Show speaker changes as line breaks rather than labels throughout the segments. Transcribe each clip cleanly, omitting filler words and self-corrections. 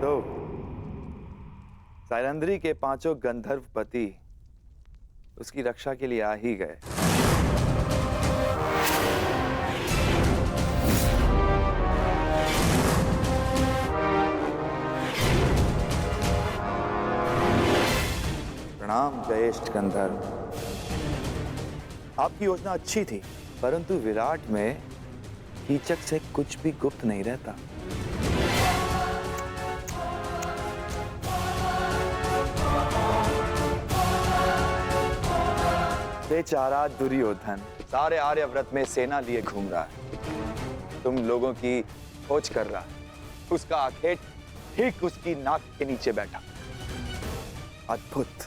तो सैलंद्री के 5 गंधर्व पति उसकी रक्षा के लिए आ ही गए। प्रणाम ज्येष्ठ गंधर्व। आपकी योजना अच्छी थी, परंतु विराट में कीचक से कुछ भी गुप्त नहीं रहता। बेचारा दुर्योधन सारे आर्यव्रत में सेना लिए घूम रहा है, तुम लोगों की खोज कर रहा है। उसका आखेट ठीक उसकी नाक के नीचे बैठा। अद्भुत।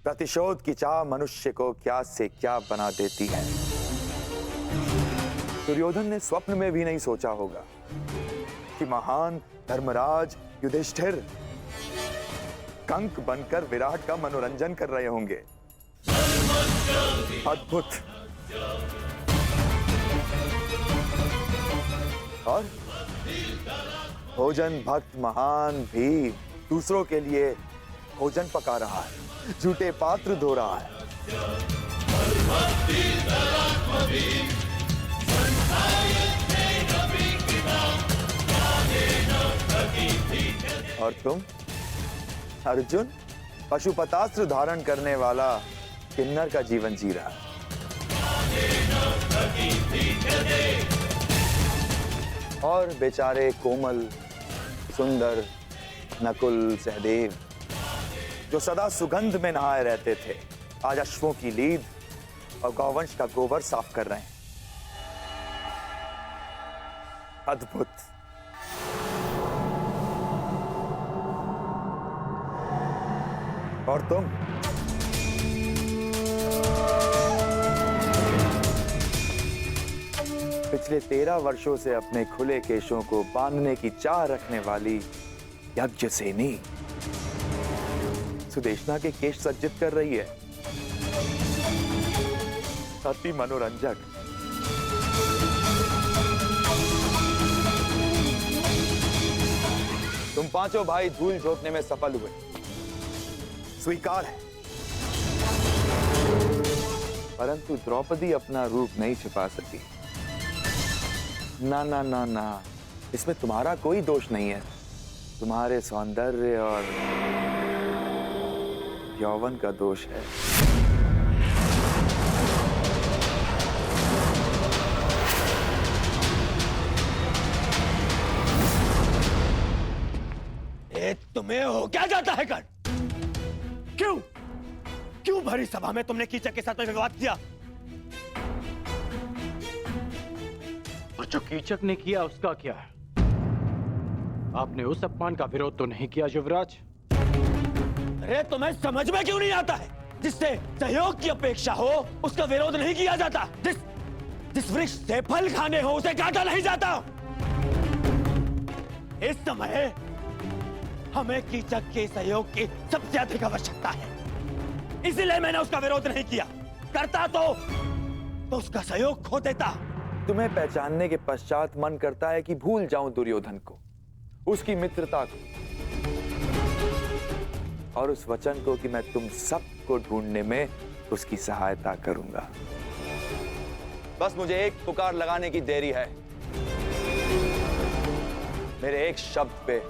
प्रतिशोध की चाह मनुष्य को क्या से क्या बना देती है। दुर्योधन ने स्वप्न में भी नहीं सोचा होगा कि महान धर्मराज युधिष्ठिर कंक बनकर विराट का मनोरंजन कर रहे होंगे। अद्भुत। और भोजन भक्त महान भी दूसरों के लिए भोजन पका रहा है, झूठे पात्र धो रहा है। और तुम अर्जुन पशुपतास्त्र धारण करने वाला किन्नर का जीवन जी रहा। और बेचारे कोमल सुंदर नकुल सहदेव जो सदा सुगंध में नहाए रहते थे, आज अश्वों की लीद और गौवंश का गोबर साफ कर रहे हैं। अद्भुत। और तुम पिछले 13 वर्षों से अपने खुले केशों को बांधने की चाह रखने वाली यज्ञसेनी सुदेशना के केश सज्जित कर रही है। अति मनोरंजक। तुम पांचों भाई धूल झोंकने में सफल हुए, स्वीकार है। परंतु द्रौपदी अपना रूप नहीं छिपा सकी। ना ना ना ना, इसमें तुम्हारा कोई दोष नहीं है। तुम्हारे सौंदर्य और यौवन का दोष है।
ये तुम्हें हो क्या जाता है कर? क्यों भरी सभा में तुमने कीचक के साथ में विवाद किया?
और जो कीचक ने किया उसका क्या है? आपने उस अपमान का विरोध तो नहीं किया युवराज?
अरे तुम्हें समझ में क्यों नहीं आता है? जिससे सहयोग की अपेक्षा हो उसका विरोध नहीं किया जाता। जिस वृक्ष से फल खाने हो उसे काटा नहीं जाता। इस समय हमें कीचक के सहयोग की सबसे अधिक आवश्यकता है, इसीलिए मैंने उसका विरोध नहीं किया। करता तो उसका सहयोग खो देता।
तुम्हें पहचानने के पश्चात मन करता है कि भूल जाऊं दुर्योधन को, उसकी मित्रता को और उस वचन को कि मैं तुम सबको ढूंढने में उसकी सहायता करूंगा। बस मुझे एक पुकार लगाने की देरी है। मेरे एक शब्द पे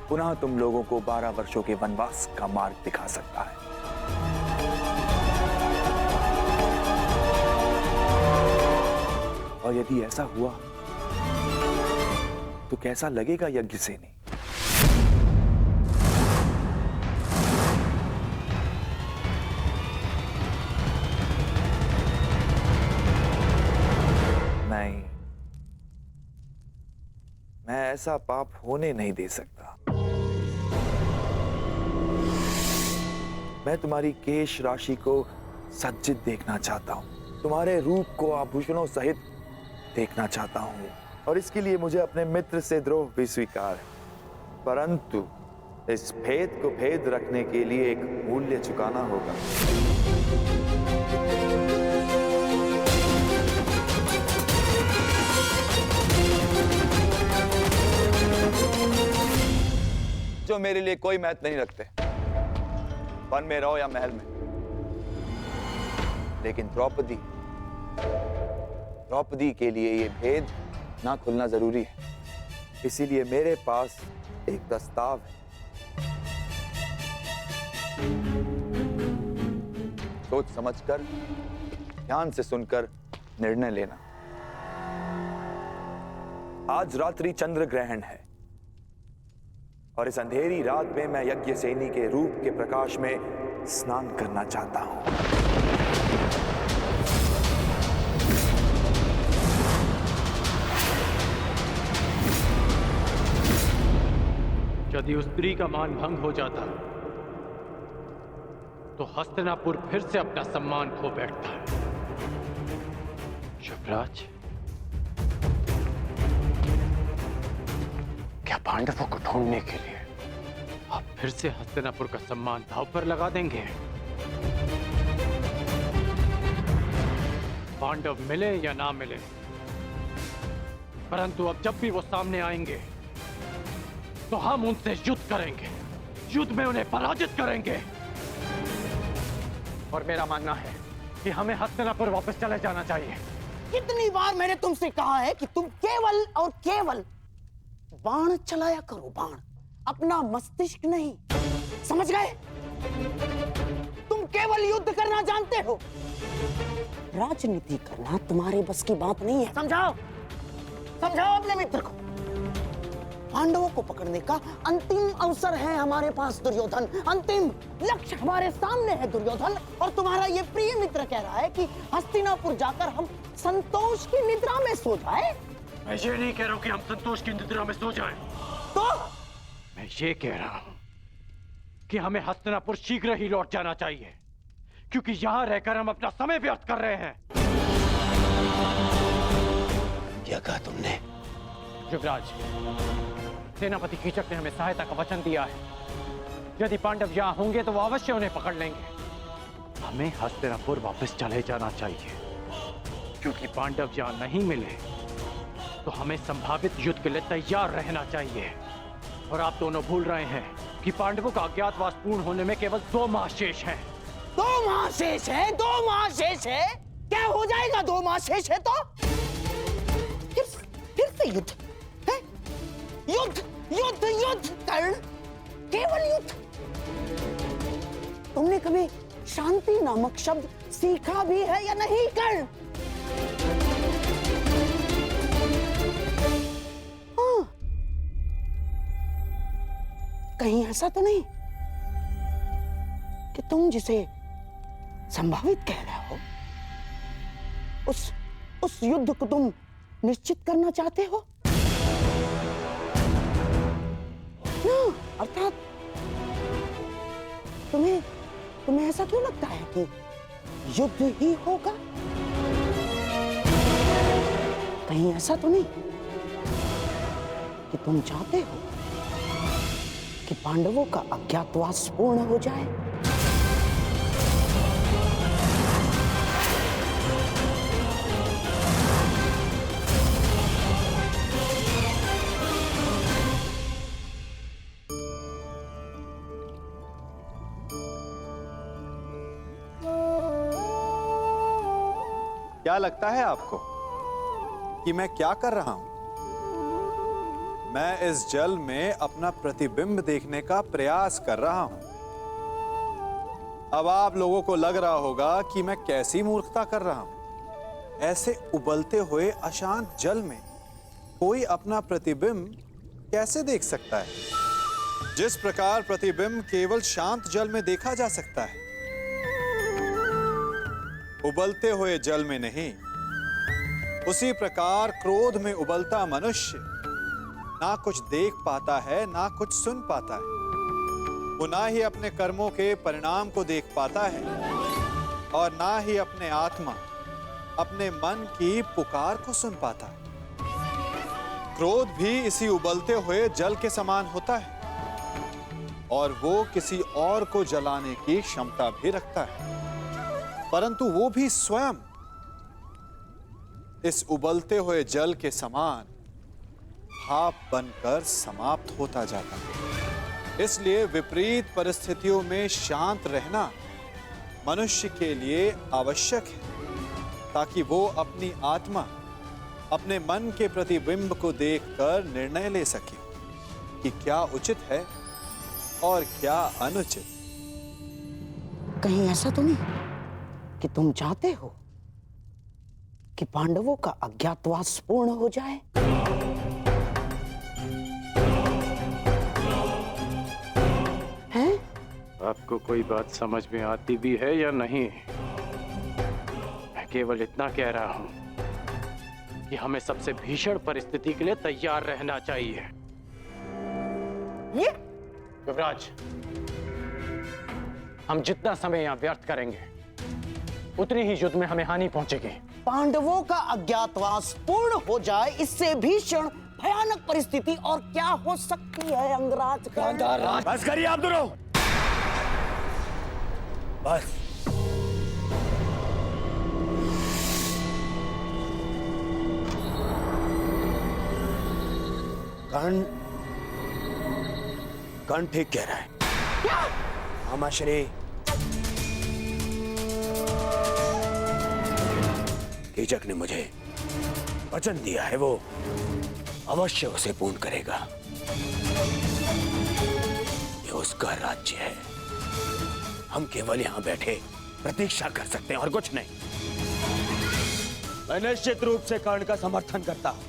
पुनः तुम लोगों को 12 वर्षों के वनवास का मार्ग दिखा सकता है। और यदि ऐसा हुआ तो कैसा लगेगा यज्ञसेनी? नहीं, मैं ऐसा पाप होने नहीं दे सकता। मैं तुम्हारी केश राशि को सज्जित देखना चाहता हूं, तुम्हारे रूप को आभूषणों सहित देखना चाहता हूं, और इसके लिए मुझे अपने मित्र से द्रोह भी स्वीकार है। परंतु इस भेद को भेद रखने के लिए एक मूल्य चुकाना होगा। आदर्शों मेरे लिए कोई महत्व नहीं रखते, वन में रहो या महल में। लेकिन द्रौपदी के लिए ये भेद ना खुलना जरूरी है। इसीलिए मेरे पास एक प्रस्ताव है। सोच समझकर, ध्यान से सुनकर निर्णय लेना। आज रात्रि चंद्र ग्रहण है और इस अंधेरी रात में मैं यज्ञसेनी के रूप के प्रकाश में स्नान करना चाहता हूं।
यदि उस स्त्री का मान भंग हो जाता तो हस्तिनापुर फिर से अपना सम्मान खो बैठता है। युवराज, क्या पांडवों को ढूंढने के लिए आप फिर से हस्तिनापुर का सम्मान दांव पर लगा देंगे? पांडव मिले या ना मिले, परंतु अब जब भी वो सामने आएंगे तो हम उनसे युद्ध करेंगे, युद्ध में उन्हें पराजित करेंगे। और मेरा मानना है कि हमें हस्तिनापुर वापस चले जाना चाहिए।
कितनी बार मैंने तुमसे कहा है कि तुम केवल और केवल बाण चलाया करो, बाण, अपना मस्तिष्क नहीं। समझ गए? तुम केवल युद्ध करना जानते हो, राजनीति करना तुम्हारे बस की बात नहीं है। समझाओ, समझाओ अपने मित्र को। पांडवों को पकड़ने का अंतिम अवसर है हमारे पास दुर्योधन, अंतिम लक्ष्य हमारे सामने है दुर्योधन। और तुम्हारा ये प्रिय मित्र कह रहा है कि हस्तिनापुर जाकर हम संतोष की निद्रा में सो जाए।
मैं ये नहीं कह रहा हूं कि हम संतोष की निद्रा में सो जाएं।
तो
मैं ये कह रहा हूं कि हमें हस्तिनापुर शीघ्र ही लौट जाना चाहिए, क्योंकि यहां रहकर हम अपना समय व्यर्थ कर रहे हैं।
क्या कहा तुमने?
युवराज, सेनापति कीचक ने हमें सहायता का वचन दिया है। यदि पांडव यहां होंगे तो वो अवश्य उन्हें पकड़ लेंगे। हमें हस्तिनापुर वापस चले जाना चाहिए, क्योंकि पांडव यहां नहीं मिले तो हमें संभावित युद्ध के लिए तैयार रहना चाहिए। और आप दोनों भूल रहे हैं कि पांडवों का अज्ञातवास पूर्ण होने में केवल 2 माह शेष हैं।
2 माह शेष है, 2 माह शेष है। क्या हो जाएगा 2 माह शेष है तो? फिर से युद्ध है? युद्ध युद्ध युद्ध कर्ण, केवल युद्ध। तुमने कभी शांति नामक शब्द सीखा भी है या नहीं कर्ण? हाँ। कहीं ऐसा तो नहीं कि तुम जिसे संभावित कह रहे हो उस युद्ध को तुम निश्चित करना चाहते हो ना? अर्थात तुम्हें ऐसा क्यों लगता है कि युद्ध ही होगा? कहीं ऐसा तो नहीं कि तुम चाहते हो कि पांडवों का अज्ञातवास पूर्ण हो जाए?
क्या लगता है आपको कि मैं क्या कर रहा हूं? मैं इस जल में अपना प्रतिबिंब देखने का प्रयास कर रहा हूं। अब आप लोगों को लग रहा होगा कि मैं कैसी मूर्खता कर रहा हूं। ऐसे उबलते हुए अशांत जल में कोई अपना प्रतिबिंब कैसे देख सकता है? जिस प्रकार प्रतिबिंब केवल शांत जल में देखा जा सकता है, उबलते हुए जल में नहीं, उसी प्रकार क्रोध में उबलता मनुष्य ना कुछ देख पाता है, ना कुछ सुन पाता है। वो ना ही अपने कर्मों के परिणाम को देख पाता है और ना ही अपने आत्मा, अपने मन की पुकार को सुन पाता है। क्रोध भी इसी उबलते हुए जल के समान होता है और वो किसी और को जलाने की क्षमता भी रखता है, परंतु वो भी स्वयं इस उबलते हुए जल के समान भाप बनकर समाप्त होता जाता है। इसलिए विपरीत परिस्थितियों में शांत रहना मनुष्य के लिए आवश्यक है, ताकि वो अपनी आत्मा, अपने मन के प्रतिबिंब को देखकर निर्णय ले सके कि क्या उचित है और क्या अनुचित।
कहीं ऐसा तो नहीं कि तुम चाहते हो कि पांडवों का अज्ञातवास पूर्ण हो जाए? हैं?
आपको कोई बात समझ में आती भी है या नहीं? मैं केवल इतना कह रहा हूं कि हमें सबसे भीषण परिस्थिति के लिए तैयार रहना चाहिए।
ये
युवराज, हम जितना समय यहां व्यर्थ करेंगे उतनी ही युद्ध में हमें हानि पहुंचेगी।
पांडवों का अज्ञातवास पूर्ण हो जाए, इससे भीषण भयानक परिस्थिति और क्या हो सकती है अंगराज?
बस करिए आप दोनों, बस।
कर्ण ठीक कह रहा है। मामाश्री, कीचक ने मुझे वचन दिया है, वो अवश्य उसे पूर्ण करेगा। ये उसका राज्य है, हम केवल यहां बैठे प्रतीक्षा कर सकते हैं और कुछ नहीं।
मैं निश्चित रूप से कर्ण का समर्थन करता हूं।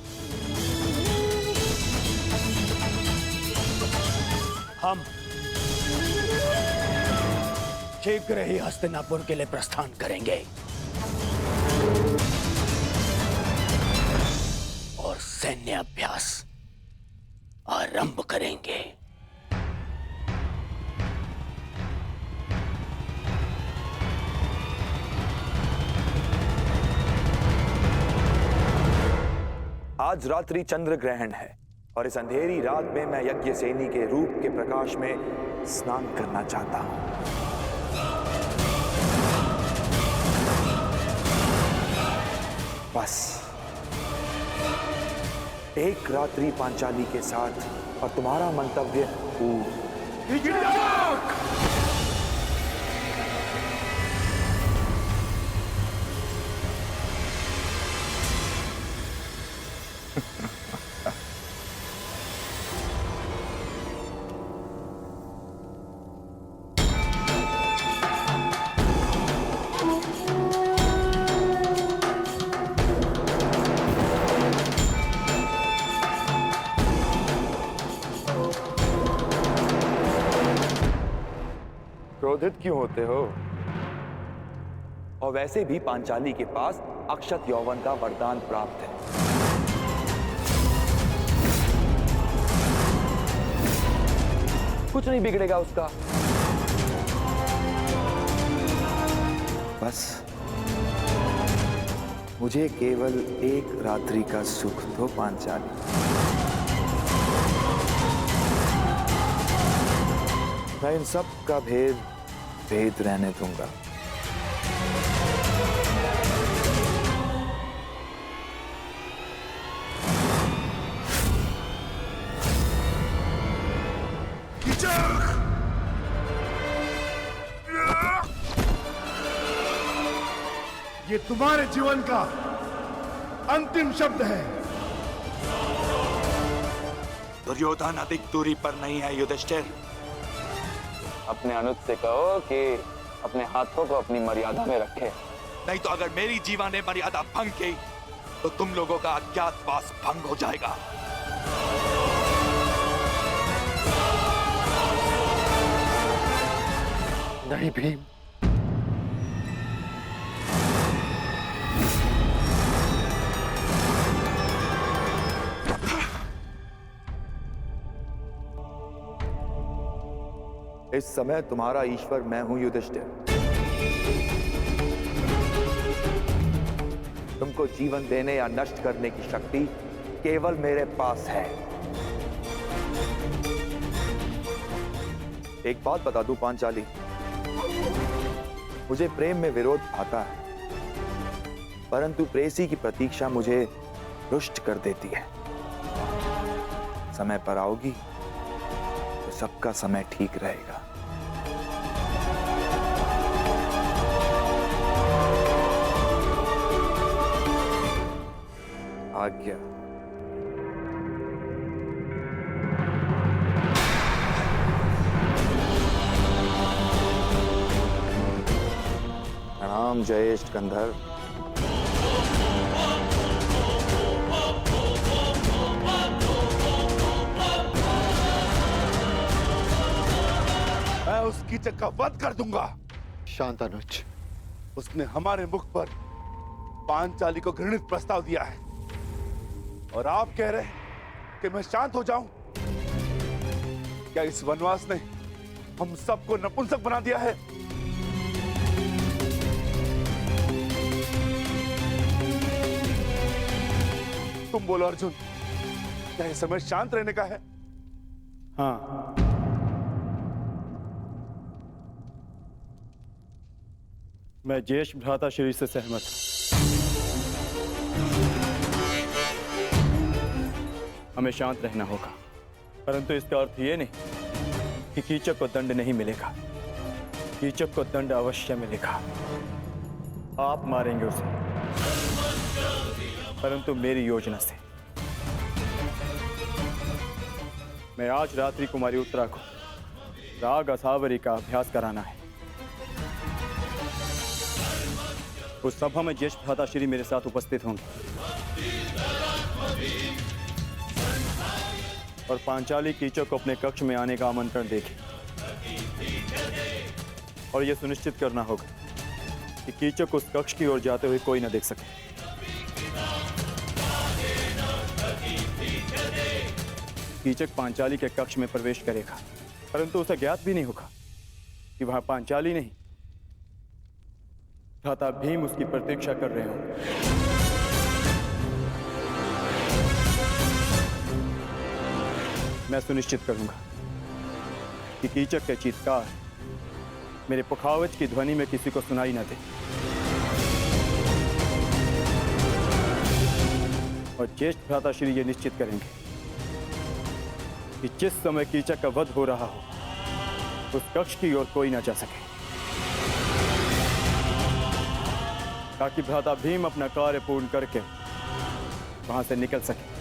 हम
शीघ्र ही हस्तिनापुर के लिए प्रस्थान करेंगे और सैन्य अभ्यास आरंभ करेंगे।
आज रात्रि चंद्र ग्रहण है और इस अंधेरी रात में मैं यज्ञ सेनी के रूप के प्रकाश में स्नान करना चाहता हूं। बस एक रात्रि पांचाली के साथ और तुम्हारा मंतव्य पूर्ण। क्रोधित क्यों होते हो? और वैसे भी पांचाली के पास अक्षत यौवन का वरदान प्राप्त है। कुछ नहीं बिगड़ेगा उसका। बस मुझे केवल एक रात्रि का सुख दो पांचाली। मैं इन सब का भेद रहने दूंगा।
ये तुम्हारे जीवन का अंतिम शब्द है।
दुर्योधन अधिक दूरी पर नहीं है युधिष्ठिर।
अपने अनुज से कहो कि अपने हाथों को अपनी मर्यादा में रखे।
नहीं तो अगर मेरी जीवा ने मर्यादा भंग की तो तुम लोगों का अज्ञातवास भंग हो जाएगा।
नहीं भीम,
इस समय तुम्हारा ईश्वर मैं हूं युधिष्ठिर। तुमको जीवन देने या नष्ट करने की शक्ति केवल मेरे पास है। एक बात बता दूं पांचाली, मुझे प्रेम में विरोध आता है, परंतु प्रेसी की प्रतीक्षा मुझे रुष्ट कर देती है। समय पर आओगी तो सबका समय ठीक रहेगा। आज्ञा। प्रणाम जयेष्ठ गंधर्व।
मैं उस कीचक का वध कर दूंगा।
शांत अनुज।
उसने हमारे मुख पर पांचाली को घृणित प्रस्ताव दिया है और आप कह रहे हैं कि मैं शांत हो जाऊं? क्या इस वनवास ने हम सबको नपुंसक बना दिया है? तुम बोलो अर्जुन, क्या इस समय शांत रहने का है?
हाँ, मैं ज्येष्ठ भ्राता श्री से सहमत हूं। हमें शांत रहना होगा, परंतु इसका अर्थ यह नहीं कि कीचक को दंड नहीं मिलेगा। कीचक को दंड अवश्य मिलेगा। आप मारेंगे उसे, परंतु मेरी योजना से। मैं आज रात्रि कुमारी उत्तरा को राग असावरी का अभ्यास कराना है। उस सभा में ज्येष्ठ भ्राता श्री मेरे साथ उपस्थित होंगे और पांचाली कीचक को अपने कक्ष में आने का आमंत्रण देगी और यह सुनिश्चित करना होगा कि कीचक उस कक्ष की ओर जाते हुए कोई न देख सके। कीचक पांचाली के कक्ष में प्रवेश करेगा, परंतु उसे ज्ञात भी नहीं होगा कि वहां पांचाली नहीं, भ्राता भीम उसकी प्रतीक्षा कर रहे होंगे। मैं सुनिश्चित करूंगा कि कीचक के चीत्कार मेरे पुखावज की ध्वनि में किसी को सुनाई न दे और ज्येष्ठ भ्राता श्री ये निश्चित करेंगे कि जिस समय कीचक का वध हो रहा हो उस कक्ष की ओर कोई न जा सके, ताकि भ्राता भीम अपना कार्य पूर्ण करके वहां से निकल सके।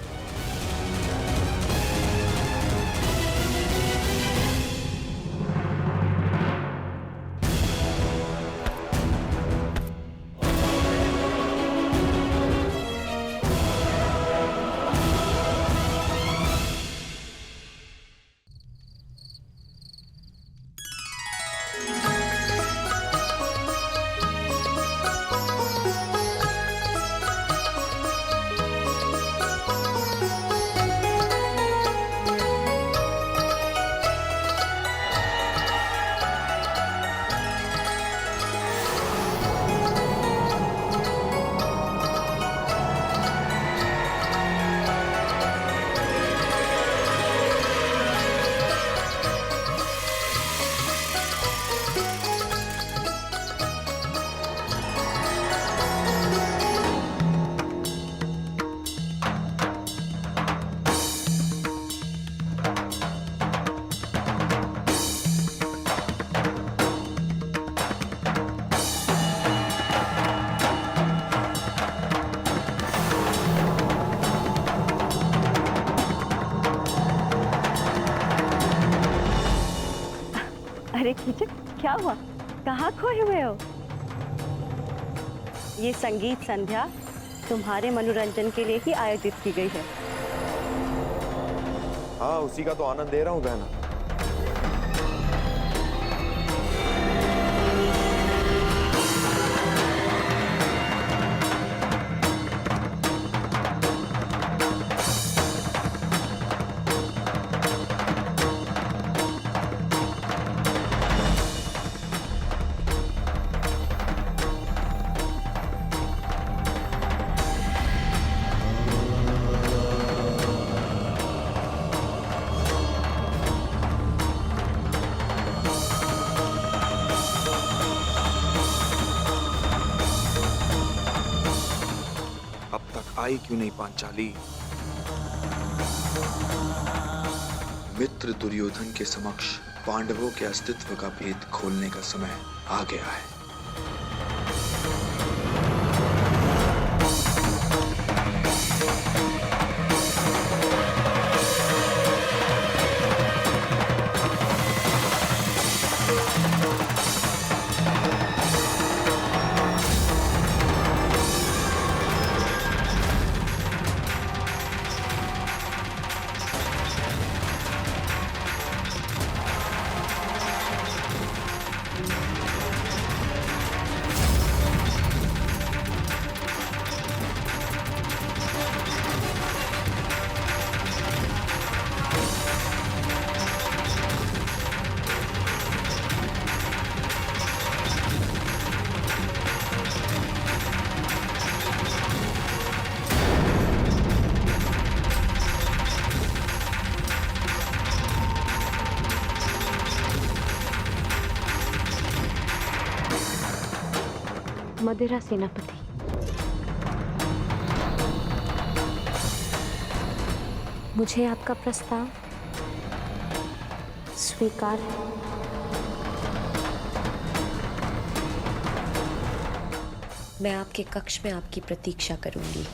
अरे कीचक, क्या हुआ? कहाँ खोए हुए हो? ये संगीत संध्या तुम्हारे मनोरंजन के लिए ही आयोजित की गई है।
हाँ, उसी का तो आनंद ले रहा हूँ बहना। आई क्यों नहीं पांचाली? मित्र दुर्योधन के समक्ष पांडवों के अस्तित्व का भेद खोलने का समय आ गया है।
मदिरा सेनापति, मुझे आपका प्रस्ताव स्वीकार है।
मैं आपके कक्ष में आपकी प्रतीक्षा करूंगी।